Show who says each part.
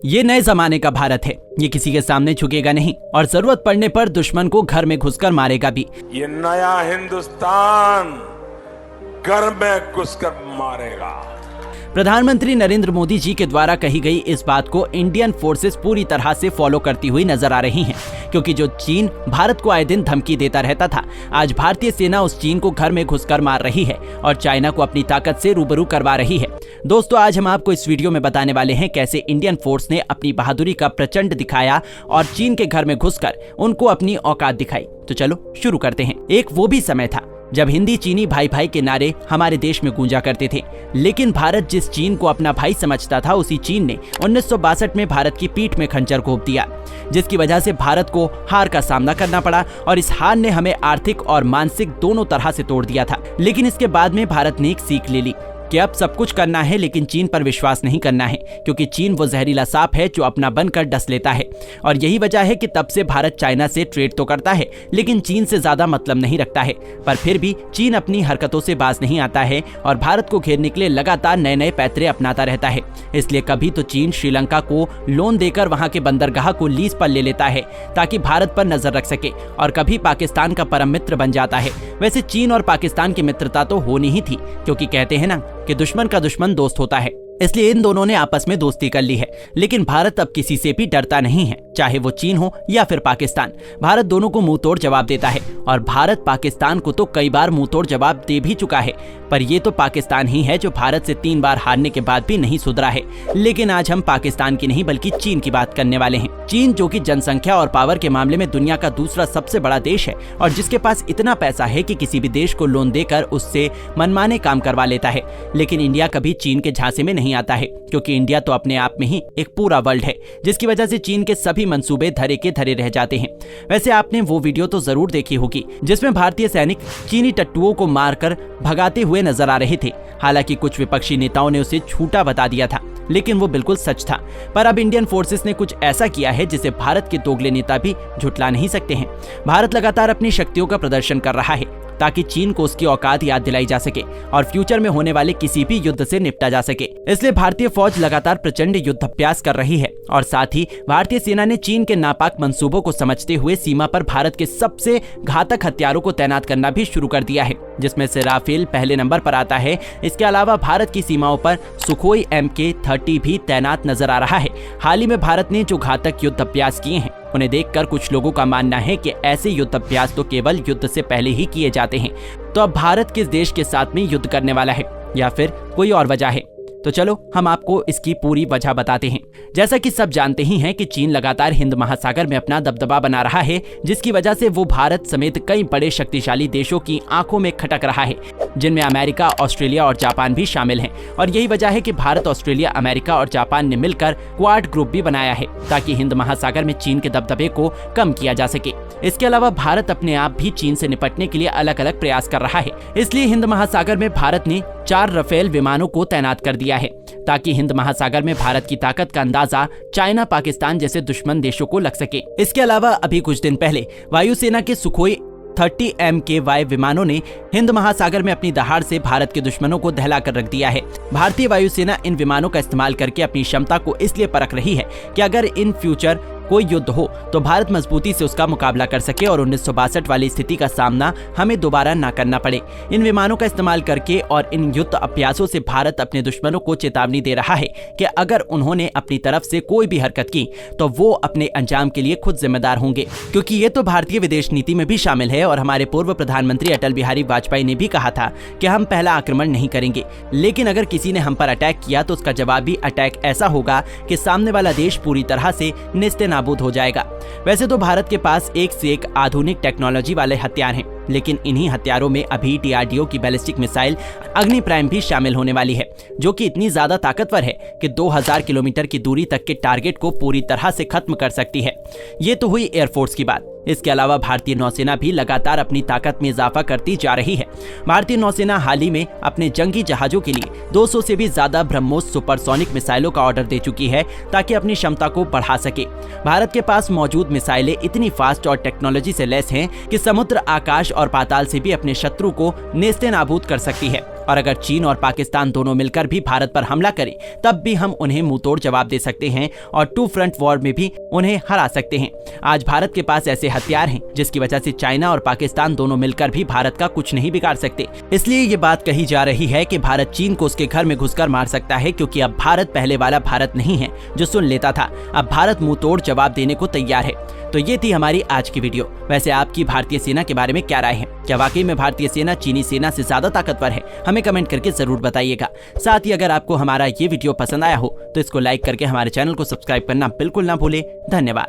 Speaker 1: ये नए जमाने का भारत है। ये किसी के सामने झुकेगा नहीं और जरूरत पड़ने पर दुश्मन को घर में घुसकर मारेगा भी।
Speaker 2: ये नया हिंदुस्तान घर में घुसकर मारेगा।
Speaker 1: प्रधानमंत्री नरेंद्र मोदी जी के द्वारा कही गई इस बात को इंडियन फोर्सेस पूरी तरह से फॉलो करती हुई नजर आ रही हैं, क्योंकि जो चीन भारत को आए दिन धमकी देता रहता था, आज भारतीय सेना उस चीन को घर में घुसकर मार रही है और चाइना को अपनी ताकत से रूबरू करवा रही है। दोस्तों, आज हम आपको इस वीडियो में बताने वाले हैं कैसे इंडियन फोर्स ने अपनी बहादुरी का प्रचंड दिखाया और चीन के घर में घुसकर उनको अपनी औकात दिखाई। तो चलो शुरू करते हैं। एक वो भी समय था जब हिंदी चीनी भाई भाई के नारे हमारे देश में गूंजा करते थे, लेकिन भारत जिस चीन को अपना भाई समझता था, उसी चीन ने 1962 में भारत की पीठ में खंजर घोंप दिया, जिसकी वजह से भारत को हार का सामना करना पड़ा और इस हार ने हमें आर्थिक और मानसिक दोनों तरह से तोड़ दिया था। लेकिन इसके बाद में भारत ने एक सीख ले ली कि अब सब कुछ करना है, लेकिन चीन पर विश्वास नहीं करना है, क्योंकि चीन वो जहरीला सांप है जो अपना बनकर डस लेता है। और यही वजह है कि तब से भारत चाइना से ट्रेड तो करता है, लेकिन चीन से ज्यादा मतलब नहीं रखता है। पर फिर भी चीन अपनी हरकतों से बाज नहीं आता है और भारत को घेरने के लिए लगातार नए नए पैतरे अपनाता रहता है। इसलिए कभी तो चीन श्रीलंका को लोन देकर वहां के बंदरगाह को लीज पर ले लेता है ताकि भारत पर नजर रख सके, और कभी पाकिस्तान का परम मित्र बन जाता है। वैसे चीन और पाकिस्तान की मित्रता तो होनी ही थी, क्योंकि कहते हैं ना कि दुश्मन का दुश्मन दोस्त होता है, इसलिए इन दोनों ने आपस में दोस्ती कर ली है। लेकिन भारत अब किसी से भी डरता नहीं है, चाहे वो चीन हो या फिर पाकिस्तान। भारत दोनों को मुंह तोड़ जवाब देता है और भारत पाकिस्तान को तो कई बार मुंह तोड़ जवाब दे भी चुका है। पर ये तो पाकिस्तान ही है जो भारत से 3 बार हारने के बाद भी नहीं सुधरा है। लेकिन आज हम पाकिस्तान की नहीं बल्कि चीन की बात करने वाले हैं। चीन जो कि जनसंख्या और पावर के मामले में दुनिया का दूसरा सबसे बड़ा देश है और जिसके पास इतना पैसा है कि किसी भी देश को लोन देकर उससे मनमाने काम करवा लेता है। लेकिन इंडिया कभी चीन के झांसे में नहीं आता है, क्योंकि इंडिया तो अपने आप में ही एक पूरा वर्ल्ड है, जिसकी वजह से चीन के सभी मंसूबे धरे के धरे रह जाते हैं। वैसे आपने वो वीडियो तो जरूर देखी होगी जिसमें भारतीय सैनिक चीनी टट्टुओं को मारकर भगाते हुए नजर आ रहे थे। हालांकि कुछ विपक्षी नेताओं ने उसे झूठा बता दिया था, लेकिन वो बिल्कुल सच था। पर अब इंडियन फोर्सेस ने कुछ ऐसा किया है जिसे भारत के दोगले नेता भी झुठला नहीं सकते हैं। भारत लगातार अपनी शक्तियों का प्रदर्शन कर रहा है ताकि चीन को उसकी औकात याद दिलाई जा सके और फ्यूचर में होने वाले किसी भी युद्ध से निपटा जा सके। इसलिए भारतीय फौज लगातार प्रचंड युद्धाभ्यास कर रही है और साथ ही भारतीय सेना ने चीन के नापाक मंसूबों को समझते हुए सीमा पर भारत के सबसे घातक हथियारों को तैनात करना भी शुरू कर दिया है, जिसमें से राफेल पहले नंबर पर आता है। इसके अलावा भारत की सीमाओं पर सुखोई MK-30 भी तैनात नजर आ रहा है। हाल ही में भारत ने जो घातक युद्ध अभ्यास किए हैं, उन्हें देखकर कुछ लोगों का मानना है कि ऐसे युद्ध अभ्यास तो केवल युद्ध से पहले ही किए जाते हैं। तो अब भारत किस देश के साथ में युद्ध करने वाला है या फिर कोई और वजह है? तो चलो हम आपको इसकी पूरी वजह बताते हैं। जैसा कि सब जानते ही हैं कि चीन लगातार हिंद महासागर में अपना दबदबा बना रहा है, जिसकी वजह से वो भारत समेत कई बड़े शक्तिशाली देशों की आंखों में खटक रहा है, जिनमें अमेरिका, ऑस्ट्रेलिया और जापान भी शामिल हैं। और यही वजह है कि भारत, ऑस्ट्रेलिया, अमेरिका और जापान ने मिलकर क्वाड ग्रुप भी बनाया है ताकि हिंद महासागर में चीन के दबदबे को कम किया जा सके। इसके अलावा भारत अपने आप भी चीन से निपटने के लिए अलग अलग प्रयास कर रहा है। इसलिए हिंद महासागर में भारत ने 4 राफेल विमानों को तैनात कर दिया है ताकि हिंद महासागर में भारत की ताकत का अंदाजा चाइना, पाकिस्तान जैसे दुश्मन देशों को लग सके। इसके अलावा अभी कुछ दिन पहले वायुसेना के सुखोई 30 MKY विमानों ने हिंद महासागर में अपनी दहाड़ से भारत के दुश्मनों को दहला कर रख दिया है। भारतीय वायुसेना इन विमानों का इस्तेमाल करके अपनी क्षमता को इसलिए परख रही है कि अगर इन फ्यूचर कोई युद्ध हो तो भारत मजबूती से उसका मुकाबला कर सके और 1962 वाली स्थिति का सामना हमें दोबारा ना करना पड़े। इन विमानों का इस्तेमाल करके और इन युद्ध अभ्यासों से भारत अपने दुश्मनों को चेतावनी दे रहा है कि अगर उन्होंने अपनी तरफ से कोई भी हरकत की तो वो अपने अंजाम के लिए खुद जिम्मेदार होंगे, क्योंकि ये तो भारतीय विदेश नीति में भी शामिल है। और हमारे पूर्व प्रधानमंत्री अटल बिहारी वाजपेयी ने भी कहा था कि हम पहला आक्रमण नहीं करेंगे, लेकिन अगर किसी ने हम पर अटैक किया तो उसका जवाबी अटैक ऐसा होगा कि सामने वाला देश पूरी तरह से नेस्तनाबूद हो जाएगा। वैसे तो भारत के पास एक से एक आधुनिक टेक्नोलॉजी वाले हथियार हैं, लेकिन इन्हीं हथियारों में अभी DRDO की बैलिस्टिक मिसाइल अग्नि प्राइम भी शामिल होने वाली है, जो कि इतनी ज्यादा ताकतवर है कि 2000 किलोमीटर की दूरी तक के टारगेट को पूरी तरह से खत्म कर सकती है। ये तो हुई एयरफोर्स की बात। इसके अलावा भारतीय नौसेना भी लगातार अपनी ताकत में इजाफा करती जा रही है। भारतीय नौसेना हाल ही में अपने जंगी जहाजों के लिए 200 से भी ज्यादा ब्रह्मोस सुपरसोनिक मिसाइलों का ऑर्डर दे चुकी है ताकि अपनी क्षमता को बढ़ा सके। भारत के पास मौजूद मिसाइलें इतनी फास्ट और टेक्नोलॉजी से लैस हैं कि समुद्र, आकाश और पाताल से भी अपने शत्रु को नेस्तनाबूद कर सकती है। और अगर चीन और पाकिस्तान दोनों मिलकर भी भारत पर हमला करें तब भी हम उन्हें मुंहतोड़ जवाब दे सकते हैं और 2 फ्रंट वॉर में भी उन्हें हरा सकते हैं। आज भारत के पास ऐसे हथियार हैं जिसकी वजह से चाइना और पाकिस्तान दोनों मिलकर भी भारत का कुछ नहीं बिगाड़ सकते। इसलिए ये बात कही जा रही है कि भारत चीन को उसके घर में घुसकर मार सकता है, क्योंकि अब भारत पहले वाला भारत नहीं है जो सुन लेता था। अब भारत मुंहतोड़ जवाब देने को तैयार है। तो ये थी हमारी आज की वीडियो। वैसे आपकी भारतीय सेना के बारे में क्या राय है? क्या वाकई में भारतीय सेना चीनी सेना से ज्यादा ताकतवर है? हमें कमेंट करके जरूर बताइएगा। साथ ही अगर आपको हमारा ये वीडियो पसंद आया हो तो इसको लाइक करके हमारे चैनल को सब्सक्राइब करना बिल्कुल ना भूले। धन्यवाद।